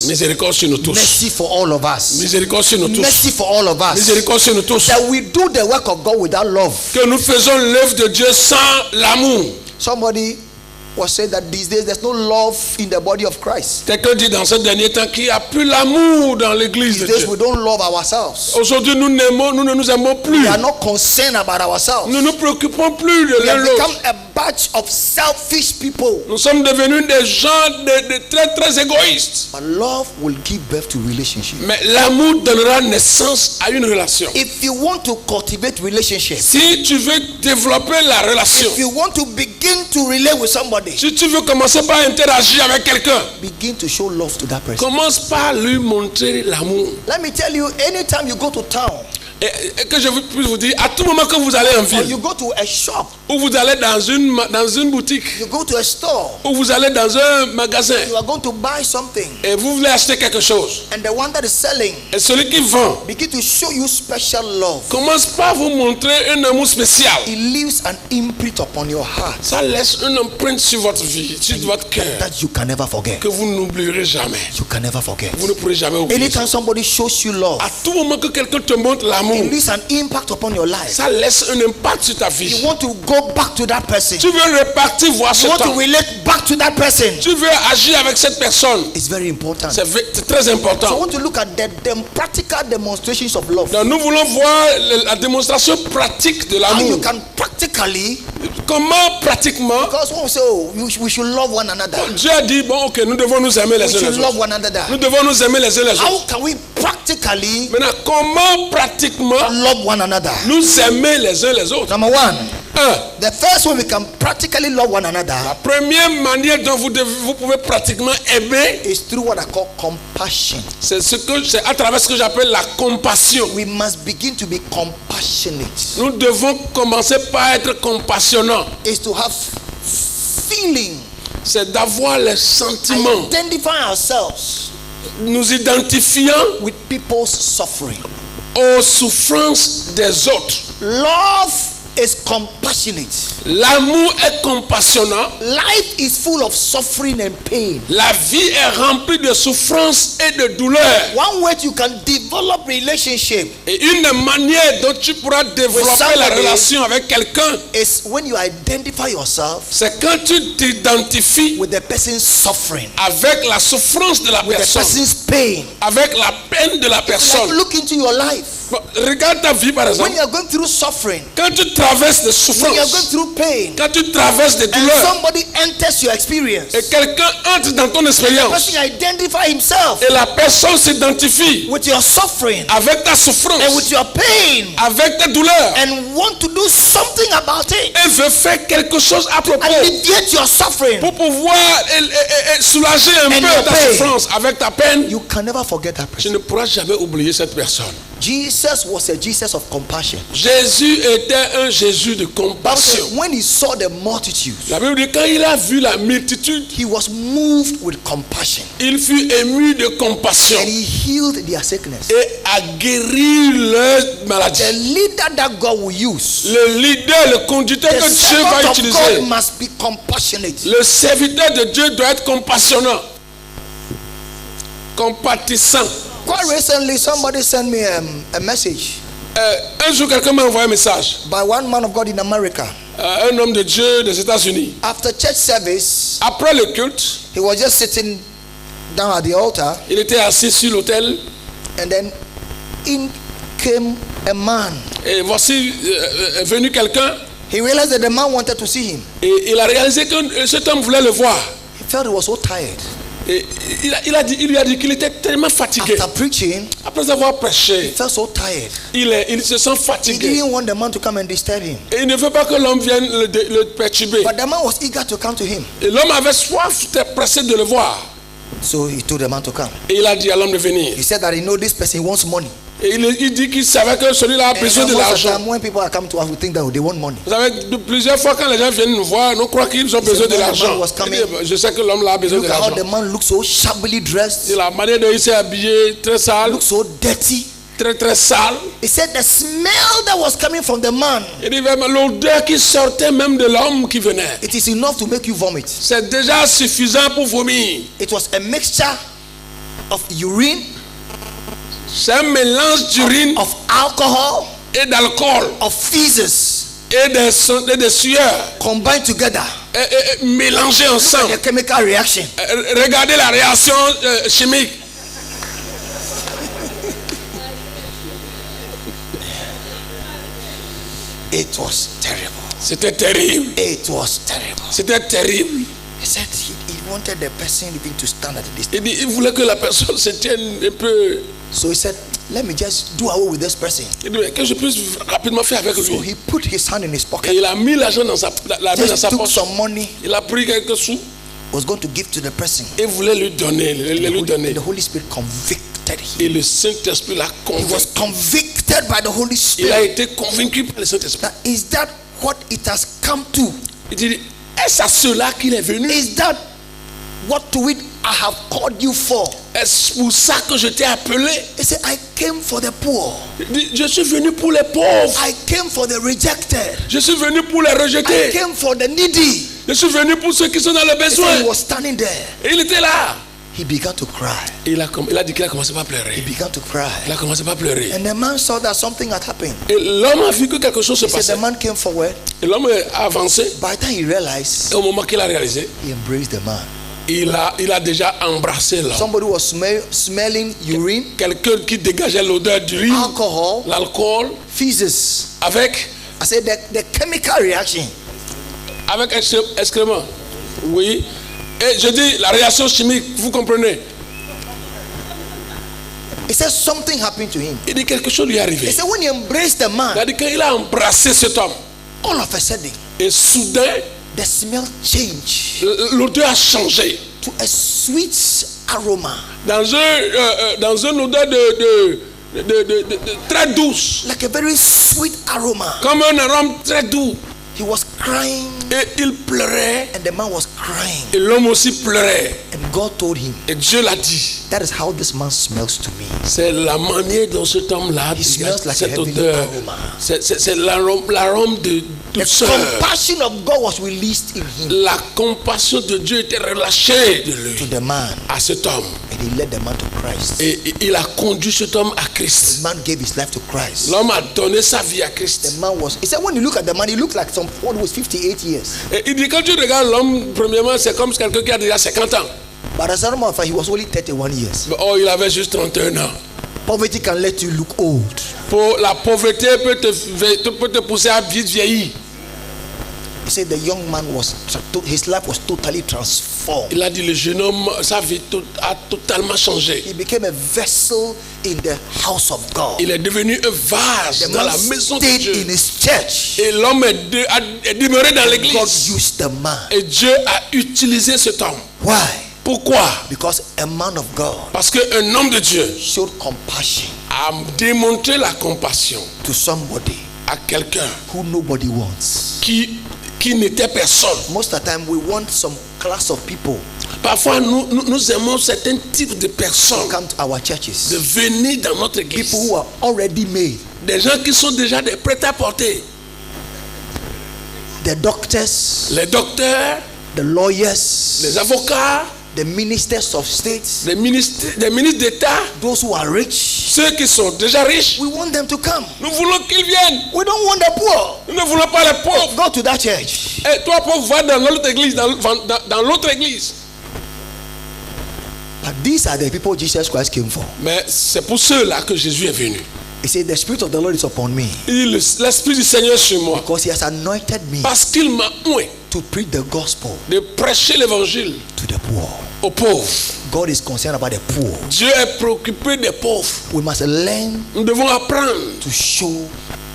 Miséricorde sur nous tous. Mercy for all of us. Miséricorde sur nous tous. Mercy for all of us. Miséricorde sur nous tous. That we do the work of God without love. Que nous faisons l'œuvre de Dieu sans l'amour. Somebody was saying that these days there's no love in the body of Christ. Quelqu'un dit dans ce dernier temps qu'il n'y a plus l'amour dans l'église These de days Dieu. we don't love ourselves. Aujourd'hui, nous ne nous aimons plus. We are not concerned about ourselves. Nous ne nous préoccupons plus de We l'un have l'autre. become a batch of selfish people. Nous sommes devenus des gens de très très égoïstes. But love will give birth to relationship. Mais l'amour donnera naissance à une relation. If you want to cultivate relationship, Si tu veux développer la relation, if you want to begin to relate with somebody, si tu veux commencer par interagir avec quelqu'un, begin to show love to that person. commence par lui montrer l'amour. Let me tell you, anytime you go to town Et que je puisse vous dire, à tout moment que vous allez en or ville, you go to a shop, ou vous allez dans une boutique, you go to a store, ou vous allez dans un magasin, you are going to buy something, et vous voulez acheter quelque chose, and the one that is selling et celui qui vend begin to show you special love. commence par vous montrer un amour spécial. It leaves an imprint upon your heart Ça laisse une empreinte sur votre vie, sur votre cœur, that you can never forget. que vous n'oublierez jamais. You can never forget. Vous ne pourrez jamais oublier. Anytime somebody shows you love, À tout moment que quelqu'un te montre l'amour, it leaves an impact upon your life. ça laisse un impact sur ta vie. You want to go back to that person. Tu veux repartir voir ce You want to temps. relate back to that person. Tu veux agir avec cette personne. It's very important. C'est très So I important. want to look at the practical demonstrations of love. Donc, nous voulons voir la démonstration pratique de How you l'amour. can practically, Comment pratiquement because when we say, oh, we should love one another, Dieu a dit, bon ok, nous devons nous aimer we les uns should les love autres. one another. Nous devons nous aimer les uns les autres. How can we practically Maintenant, comment pratiquement love one another? nous aimer les uns les autres? Number one, Un, the first way we can practically love one another la première manière dont vous pouvez pratiquement aimer, is through what I call compassion. c'est à travers ce que j'appelle la compassion. We must begin to be compassionate. Nous devons commencer par être compationnants. Is to have feeling, C'est d'avoir les sentiments, identify ourselves nous identifiant with people's suffering. aux souffrances des autres. Love is compassionate. L'amour est compassionnant. Life is full of suffering and pain. La vie est remplie de souffrances et de douleurs. One way you can develop relationship Et une des manières dont tu pourras développer la relation avec quelqu'un, is when you identify yourself c'est quand tu t'identifies with the person's suffering, avec la souffrance de la with the personne, person's pain. avec la peine de la Like personne. look into your life. Bon, regarde ta vie par When exemple. you are going through suffering, Quand tu traverses des when you are going souffrances, through pain, quand tu traverses des and douleurs, somebody enters your experience, et quelqu'un entre dans ton the expérience, person identify himself et la personne s'identifie with your suffering avec ta and souffrance, with your pain avec ta douleur, and want to do something about it, et veut faire quelque chose à propos alleviate your suffering, pour pouvoir soulager un And peu your ta pain. souffrance avec ta peine, you can never forget that tu person. ne pourras jamais oublier cette personne. Jesus was a Jesus of compassion. Jésus était un Jésus de Bible compassion. says when he saw the multitudes, La Bible dit quand il a vu la multitude, he was moved with compassion il fut ému de compassion and he healed their sickness. et a guéri leur The maladie. leader that God will use, Le leader, le conducteur the que Dieu va servant of utiliser, God must be compassionate. le serviteur de Dieu doit être compassionnant, compatissant. Quite recently, somebody sent me a message Un jour, quelqu'un m'a envoyé un message. by one man of God in America. Un homme de Dieu des États-Unis. After church service, Après le culte, he was just sitting down at the altar, il était assis sur l'autel and then in came a man. et voici est venu quelqu'un He realized that the man wanted to see him. et il a réalisé que cet homme voulait le voir. He felt he was so tired. Et il lui a dit qu'il était tellement fatigué. After preaching, Après avoir he prêché, felt so tired. il se sent He fatigué. didn't want the man to come and disturb him. Et il ne veut pas que l'homme vienne le perturber. But the man was eager to come to him. Et l'homme avait soif, était pressé de le voir. So he told the man to come. Et il a dit à l'homme de venir. He said that he know this person wants money. Et il dit qu'il savait que celui-là a And besoin de most of the l'argent. time, when people are coming to us, we think that they want money. Vous savez, plusieurs fois quand les gens viennent nous voir, nous croyons qu'ils ont besoin de when the l'argent. man was coming, Il dit, je sais que l'homme là a besoin Look de at how l'argent. the man looks so shabbily dressed, Et la manière dont il s'est habillé, très sale, looks so dirty. très sale. He said the smell that was coming from the man, Il dit vraiment l'odeur qui sortait même de l'homme qui venait. it is enough to make you vomit. C'est déjà suffisant pour vomir. It was a mixture of urine, c'est un mélange d'urine of alcohol, et d'alcool of feces et de sueur combined together. et mélangés ensemble. A chemical reaction. Regardez la réaction chimique. It was terrible. C'était terrible. It was terrible. C'était terrible. He said he wanted the person even to stand at a distance. Il dit, il voulait que la personne se tienne un peu. So he said, let me just do away with this person. Il dit, mais que je puisse rapidement faire avec So lui. he put his hand in his Et pocket, il a mis l'argent dans sa, la main dans just sa took poche. some money, Il a pris quelques sous was going to give to the person. et voulait lui donner. The Holy Spirit convicted Et him. le Saint-Esprit l'a He was convaincu. convicted by the Holy Il a Spirit. été convaincu par le Saint-Esprit. That is that what it has come to? Il dit, est-ce à cela qu'il est venu? Is that what to it I have called you for? Est-ce pour ça que je t'ai appelé? He said, I came for the poor. Il dit, je suis venu pour les pauvres. I came for the rejected. Je suis venu pour les I rejeter. came for the needy. Je suis venu pour ceux qui sont dans le He said besoin. he was standing there. Et il était là. He began to cry. Et il a dit qu'il a commencé par He pleurer. began to cry. Il a commencé par pleurer. And the man saw that something had happened. Et l'homme a vu que quelque chose se He said passait. the man came forward. Et l'homme a avancé. By the time he realized, Et au moment qu'il a réalisé, he embraced the man. il a déjà embrassé l'homme. Somebody was smelling urine, Quelqu'un qui dégageait l'odeur d'urine, alcohol, l'alcool, feces. avec I said the chemical reaction. excrément. Oui. Et je dis la réaction chimique, vous comprenez? He said something happened to him. Il dit quelque chose lui est He arrivé. said when he embraced the man, Il a dit qu'il a embrassé cet homme. all of a sudden, Et soudain, the smell changed l'odeur a changé. to a sweet aroma, Dans une odeur de très douce. like a very sweet aroma. Comme un arôme très doux. He was crying, Et il pleurait. and the man was crying. Et l'homme aussi pleurait. And God told him, Et Dieu l'a dit. that is how this man smells to me. C'est la manière dont cet homme-là He smells like a cette heavenly odeur. aroma. C'est l'arôme de The douceur. compassion of God was released in him La compassion de Dieu était relâchée de lui to the man, à cet homme. and he led the man to Christ. Et il a conduit cet homme à The Christ. man gave his life to Christ. L'homme a donné sa vie à The Christ. man was, he said, when you look at the man, he looked like someone who was 58 years. Et il dit, quand tu regardes l'homme, premièrement, c'est comme quelqu'un qui a déjà 50 ans. But as a matter of fact, he was only 31 years. Oh, il avait juste 31 ans. Poverty can let you look old. La pauvreté peut te pousser à vite vieillir. He said the young man his life was totally transformed. Il a dit, le jeune homme, sa vie a totalement changé. He became a vessel in the house of God. Il est devenu un vase The dans man la maison de stayed Dieu. in his church. Et l'homme est demeuré dans God l'église. used the man. Et Dieu a utilisé cet homme. Why? Pourquoi? Because a man of God Parce qu'un homme de Dieu showed compassion a démontré la compassion to somebody à quelqu'un who nobody wants. qui n'était personne. Most of the time we want some class of people Parfois, nous aimons certains types de to personnes come to our de churches. venir dans notre People église. who are already made. Des gens qui sont déjà des prêts-à-porter. The doctors, Les docteurs, the lawyers, les avocats, the ministers of states, les ministres d'État, those who are rich. ceux qui sont déjà riches. We want them to come. Nous voulons qu'ils viennent. We don't want the poor. Nous ne voulons pas les pauvres. Go to that church. Et toi, pauvre, va dans l'autre église, dans l'autre église. But these are the people Jesus Christ came for. Mais c'est pour ceux-là que Jésus est venu. He said, the Spirit of the Lord is upon me Il dit, l'Esprit du Seigneur est sur moi. because He has anointed me Parce qu'il m'a oint to preach the gospel de prêcher l'évangile to the poor. aux pauvres. God is concerned about the poor. Dieu est préoccupé des pauvres. We must learn Nous devons apprendre to show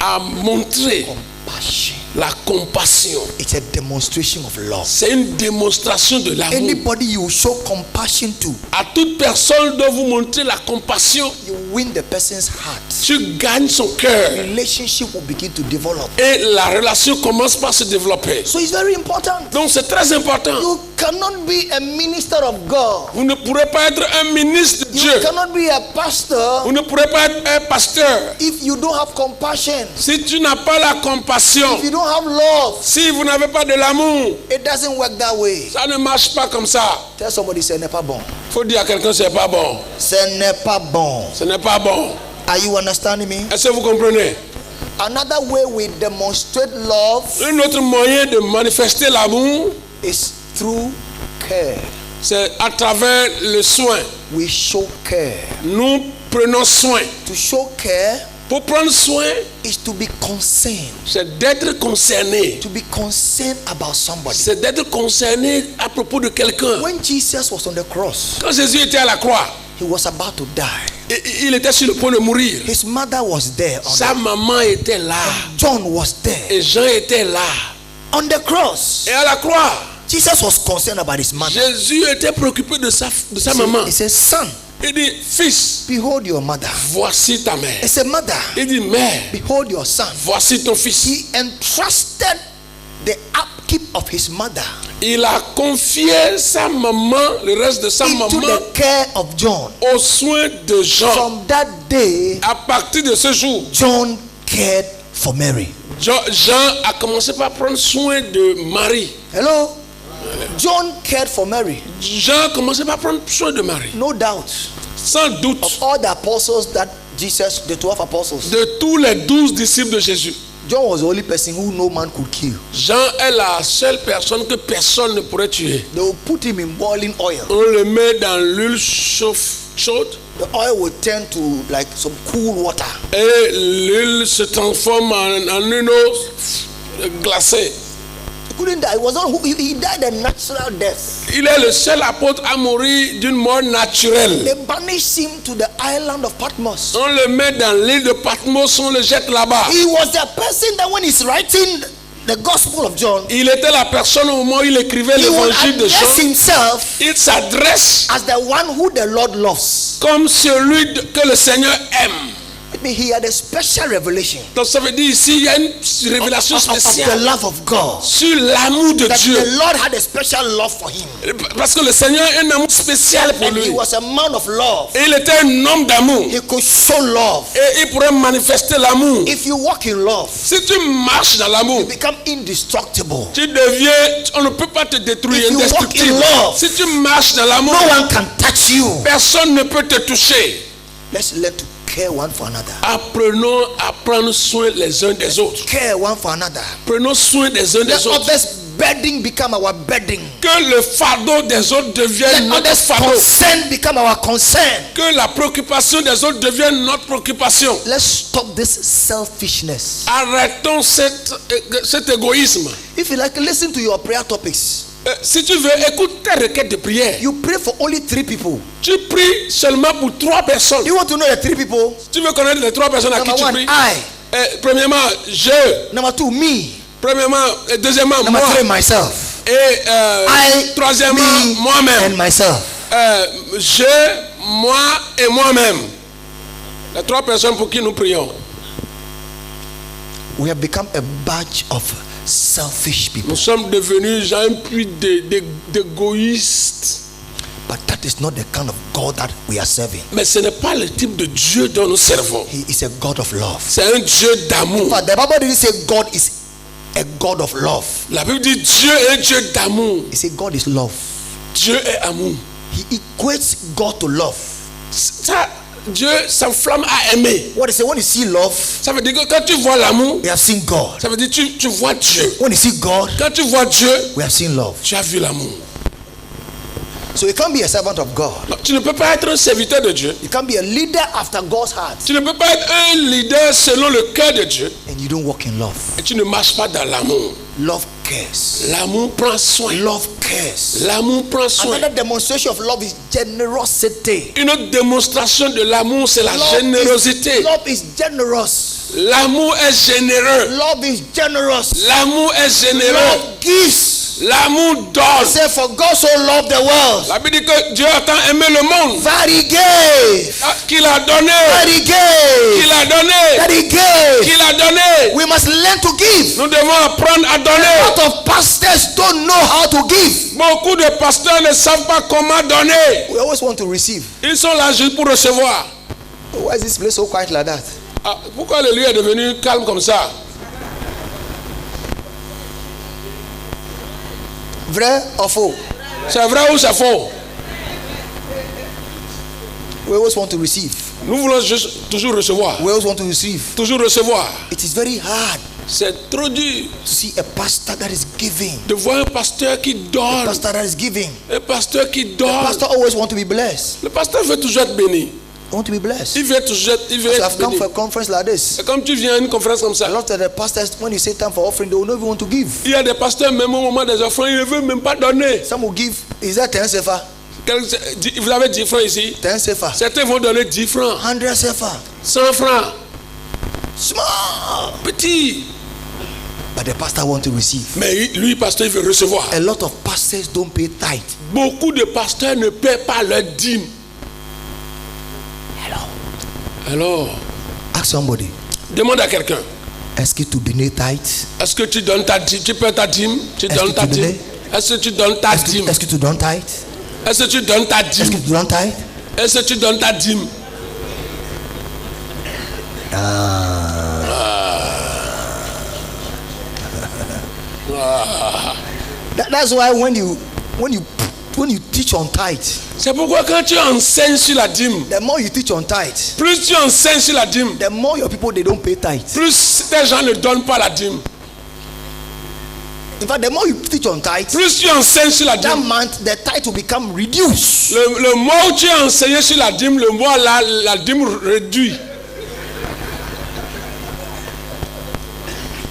à montrer compassion. la compassion. It's a demonstration of love. C'est une démonstration de l'amour. Anybody you show compassion to, À toute personne dont vous montrez la compassion, you win the person's heart. tu gagnes son cœur. Relationship will begin to develop. Et la relation commence par se développer. So it's very important. Donc c'est très important. You cannot be a minister of God. Vous ne pourrez pas être un ministre de You Dieu. cannot be a pastor Vous ne pourrez pas être un pasteur if you don't have compassion. si tu n'as pas la compassion. If you don't have love, Si vous n'avez pas de l'amour, it doesn't work that way. ça ne marche pas comme ça. Tell somebody, ce n'est pas bon. Faut dire à quelqu'un c'est pas bon. Ce n'est pas bon. Ce n'est pas bon. Are you understanding me? Est-ce que vous comprenez? Another way we demonstrate love Un autre moyen de manifester l'amour, is through care. c'est à travers le soin. We show care. Nous prenons soin. To show care Pour prendre soin, is to be concerned. c'est d'être concerné. To be concerned about somebody. C'est d'être concerné à propos de quelqu'un. When Jesus was on the cross, Quand Jésus était à la croix, he was about to die. il était sur le point de mourir. His mother was there. Sa maman était là. John was there. Et Jean était là. On the cross, Et à la croix, Jesus was concerned about his mother. Jésus était préoccupé de sa maman. He said, son, Il dit, fils, behold your mother. voici ta mère. He said, mother, Il dit, mère, behold your son. voici ton fils. He entrusted the upkeep of his mother Il a confié sa maman, le reste de sa into maman, the care of John. aux soins de Jean. From that day, À partir de ce jour, John cared for Mary. Jean a commencé par prendre soin de Marie. Hello? John cared for Mary. Jean a commencé par prendre soin de Marie. No doubt. Sans doute, Of all the apostles that Jesus, the 12 apostles, de tous les 12 disciples de Jésus, John was the only person who no man could kill. Jean est la seule personne que personne ne pourrait tuer. They will put him in boiling oil. On le met dans l'huile chaude The oil will turn to like some cool water. et l'huile se transforme en une eau glacée. He couldn't die. He was not, he died a natural death. Il est le seul apôtre à mourir d'une mort naturelle. They banished him to the island of Patmos. On le met dans l'île de Patmos, on le jette là-bas. He was the person that when he's writing the Gospel of John, Il était la personne au moment où il écrivait he would l'évangile de address Jean. himself Il s'adresse as the one who the Lord loves. comme celui que le Seigneur aime. Maybe he had a special revelation Donc ça veut dire ici, il y a une révélation of the spéciale love of God. sur l'amour de That Dieu. the Lord had a special love for him. Parce que le Seigneur a un amour spécial pour And he lui. was a man of love. Et il était un homme d'amour. He could show love. Et il pourrait manifester l'amour. If you walk in love, Si tu marches dans l'amour, you become indestructible. tu deviens, on ne peut pas te détruire, If you walk indestructible. in love, Si tu marches dans l'amour, No one can touch you. personne ne peut te toucher. Let's learn to care one for another. Apprenons à prendre soin les uns des autres. Care one for another. Prenons soin des uns Let des autres. others' burden become our burden. Que le fardeau des autres devienne Let notre others' fardeau. concern become our concern. Que la préoccupation des autres devienne notre préoccupation. Let's stop this selfishness. Arrêtons cet égoïsme. If you like, listen to your prayer topics. Si tu veux, écoute tes requêtes de prière. You pray for only 3 people. Tu pries seulement pour 3 personnes. You want to know the 3 people? Tu veux connaître les 3 personnes à qui Number tu 1, pries. I. Premièrement, je. Number 2, me. Premièrement, deuxièmement, Number moi. 3, myself. Et I, troisièmement, me, moi-même. and myself. Je, moi et moi-même. Les 3 personnes pour qui nous prions. We have become a batch of selfish people. Nous sommes devenus un puits d'égoïstes. But that is not the kind of God that we are serving. Mais ce n'est pas le type de Dieu dont nous servons. He is a God of love. C'est un Dieu d'amour. But the Bible didn't say God is a God of love. La Bible dit Dieu est un Dieu d'amour. It said God is love. Dieu est amour. He equates God to love. Ça, Dieu s'enflamme à aimer. What is it? When you see love, Ça veut dire que quand tu vois l'amour, we have seen God. ça veut dire que tu vois Dieu. When you see God, Quand tu vois Dieu, we have seen love. tu as vu l'amour. So you can't be a servant of God. Non, tu ne peux pas être un serviteur de Dieu. You can't be a leader after God's heart. Tu ne peux pas être un leader selon le cœur de Dieu. And you don't walk in love. Et tu ne marches pas dans l'amour. Love cares. L'amour prend soin. Love cares. L'amour prend soin. Another demonstration of love is generosity. Une autre démonstration de l'amour, c'est la Love générosité. Love is generous. L'amour est généreux. Love is generous. L'amour est généreux. Love gives. L'amour donne. Say, for God so loved the world La Bible dit que Dieu a tant aimé le monde that he gave. qu'il a donné. That he gave. Qu'il a donné. That he gave. Qu'il a donné. We must learn to give. Nous devons apprendre à A donner. lot of pastors don't know how to give. Beaucoup de pasteurs ne savent pas comment donner. We always want to receive. Ils sont là juste pour recevoir. Why is this place so quiet like that? Ah, pourquoi le lieu est devenu calme comme ça? Vrai or faux? C'est vrai ou c'est faux? We always want to receive. Nous voulons juste toujours recevoir. We always want to receive. Toujours recevoir. It is very hard C'est trop dur to see a pastor that is giving. de voir un pasteur qui donne. A pastor that is giving. Un pasteur qui The donne. pastor always want to be blessed. Le pasteur veut toujours être béni. I want to be blessed. Il veut toujours So être I've come béni. for a conference like this. C'est comme tu viens à une conférence comme A ça. lot of the pastors, when you say time for offering, they will not even want to give. Il y a des pasteurs, même au moment des offrandes, ils ne veulent même pas donner. Some will give. Is that 10 sefa? Vous avez 10 francs ici. 10 sefa. Certains vont donner 10 francs, 100 sefa. 100 francs. Small. Petit. But the pastor want to receive. Mais lui, pasteur, il veut recevoir. A lot of pastors don't pay tithe. Beaucoup de pasteurs ne paient pas leur dîme. Hello. Alors, Ask somebody. demande à quelqu'un. Est-ce que tu donnes tithe? Est-ce que tu donnes ta dîme? Tu paies ta dîme? Tu Est-ce donnes que ta tu dîme? donnais? Est-ce que tu donnes ta dîme? Est-ce que tu donnes tithe? Est-ce que tu donnes ta Est-ce que dîme? tu donnes tithe? Est-ce que tu donnes ta dîme? That's why when you teach on tithe, C'est pourquoi quand tu enseignes sur la dîme, the more you teach on tithe, plus tu enseignes sur la dîme, the more your people they don't pay tithe. plus tes gens ne donnent pas la dîme. In fact, the more you teach on tithe, Plus tu enseignes sur la that dîme, month the tithe will become reduced. le mois où tu as enseigné sur la dîme, le mois là, la dîme réduit.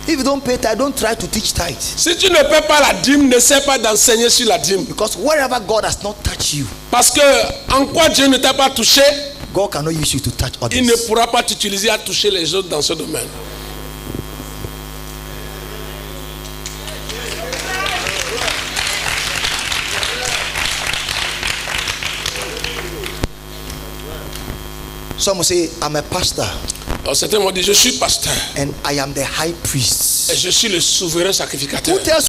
If you don't pay tithe, don't try to teach tithe. Si tu ne paies pas la dîme, n'essaie pas d'enseigner sur la dîme. Because wherever God has not touched you, Parce que en quoi Dieu ne t'a pas touché, God cannot use you to touch il ne others. pourra pas t'utiliser à toucher les autres dans ce domaine. Some will say, I'm a pastor Alors certains m'ont dit, je suis pasteur and I am the high priest. et je suis le souverain sacrificateur. Who tells